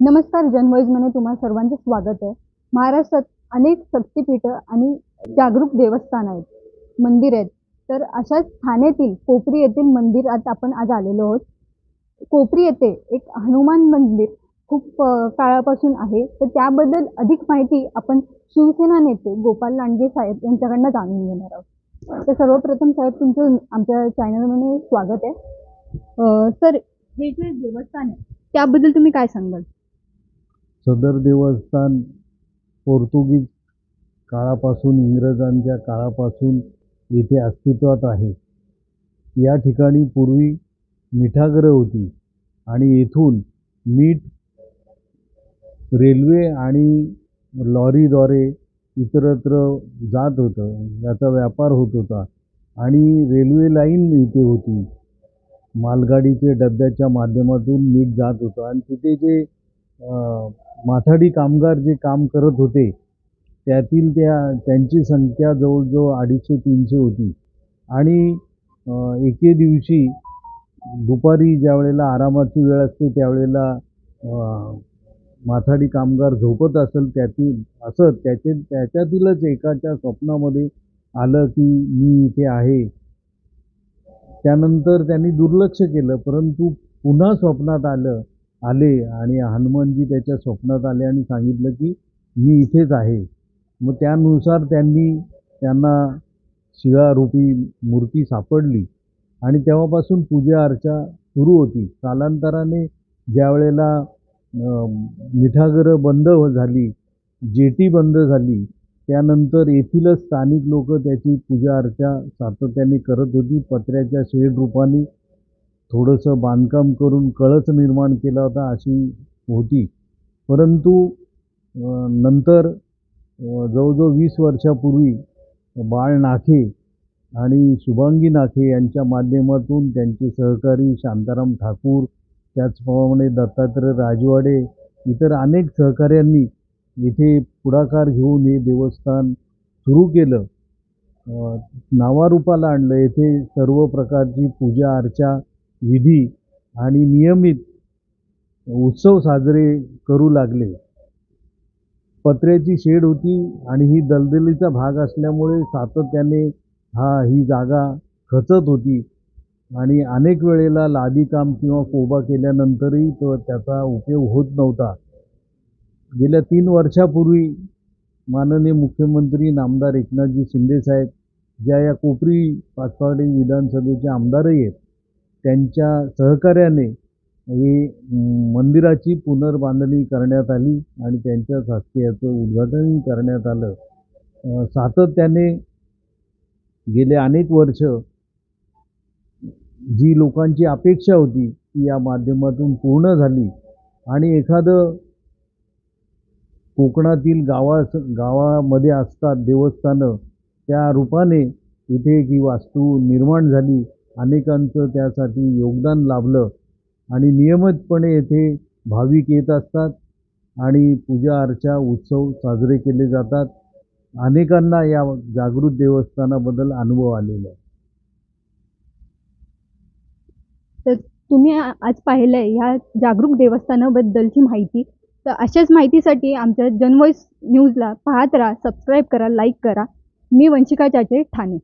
नमस्कार. जनवॉइसमध्ये तुम्हा सर्वांचे स्वागत आहे. महाराष्ट्रात अनेक शक्तिपीठं आणि जागरूक देवस्थान आहेत, मंदिर आहेत. तर अशाच ठाण्यातील कोपरी येथील मंदिरात आपण आज आलेलो आहोत. कोपरी येथे एक हनुमान मंदिर खूप काळापासून आहे. तर त्याबद्दल अधिक माहिती आपण शिवसेना नेते गोपाल लांडगे साहेब यांच्याकडनं जाणून घेणार आहोत. तर सर्वप्रथम साहेब, तुमचं आमच्या चॅनलमध्ये स्वागत आहे. सर, हे जे देवस्थान आहे त्याबद्दल तुम्ही काय सांगाल? सदर देवस्थान पोर्तुगीज काळापासून, इंग्रजांच्या काळापासून येथे अस्तित्वात आहे. या ठिकाणी पूर्वी मिठागरं होती आणि येथून मीठ रेल्वे आणि लॉरीद्वारे इतरत्र जात होतं. याचा व्यापार होत होता आणि रेल्वे लाईन इथे होती. मालगाडीचे डब्याच्या माध्यमातून मीठ जात होतं आणि तिथे जे माथाडी कामगार जे काम करत होते त्यातील त्यांची संख्या जवळजवळ 250-300 होती. आणि एके दिवशी दुपारी ज्यावेळेला आरामाची वेळ असते त्यावेळेला माथाडी कामगार झोपत त्याच्यातीलच एकाच्या स्वप्नामध्ये आलं की मी इथे आहे. त्यानंतर त्यांनी दुर्लक्ष केलं, परंतु पुन्हा स्वप्नात आले आणि हनुमानजी त्याच्या स्वप्नात आले आणि सांगितलं की मी इथेच आहे. मग त्यानुसार त्यांना शिळारूपी मूर्ती सापडली आणि तेव्हापासून पूजा अर्चा सुरू होती. कालांतराने ज्यावेळेला मिठागरं बंद झाली, जेटी बंद झाली, त्यानंतर येथीलच स्थानिक लोक त्याची पूजा अर्चा सातत्याने करत होती. पत्र्याच्या शेड रूपाने थोडंसं बांधकाम करून कळस निर्माण केला होता अशी होती. परंतु नंतर जवळजवळ 20 वर्षापूर्वी बाळ नाखे आणि शुभांगी नाखे यांच्या माध्यमातून त्यांचे सहकारी शांताराम ठाकूर, त्याचप्रमाणे दत्तात्रय राजवाडे, इतर अनेक सहकाऱ्यांनी इथे पुढाकार घेऊन हे देवस्थान सुरू केलं, नावारूपाला आणलं. येथे सर्व प्रकारची पूजा अर्चा, विधी आणि नियमित उत्सव साजरे करू लागले. पत्र्याची शेड होती आणि ही दलदलीचा भाग असल्यामुळे सातत्याने ही जागा खचत होती आणि अनेक वेळेला लादीकाम किंवा कोबा केल्यानंतरही त्याचा उपयोग होत नव्हता. गेल्या 3 वर्षापूर्वी माननीय मुख्यमंत्री नामदार एकनाथजी शिंदेसाहेब, ज्या या कोपरी पाचपाडी विधानसभेचे आमदारही आहेत, त्यांच्या सहकार्याने ही मंदिराची पुनर्बांधणी करण्यात आली आणि त्यांच्याच हस्ते याचं उद्घाटनही करण्यात आलं. सातत्याने गेले अनेक वर्ष जी लोकांची अपेक्षा होती ती या माध्यमातून पूर्ण झाली आणि एखादं कोकणातील गावामध्ये असतात देवस्थानं, त्या रूपाने इथे ही वास्तू निर्माण झाली. अनेकांचं त्यासाठी योगदान लाभलं आणि नियमितपणे येथे भाविक येत असतात आणि पूजा अर्चा, उत्सव साजरे केले जातात. अनेकांना या जागृत देवस्थानाबद्दल अनुभव आलेला आहे. तर तुम्ही आज पाहिलंय ह्या जागरूक देवस्थानाबद्दलची माहिती. तर अशाच माहितीसाठी आमच्या जनवॉइस न्यूजला पाहत राहा, सबस्क्राईब करा, लाईक करा. मी वंशिका चाचे, ठाणे.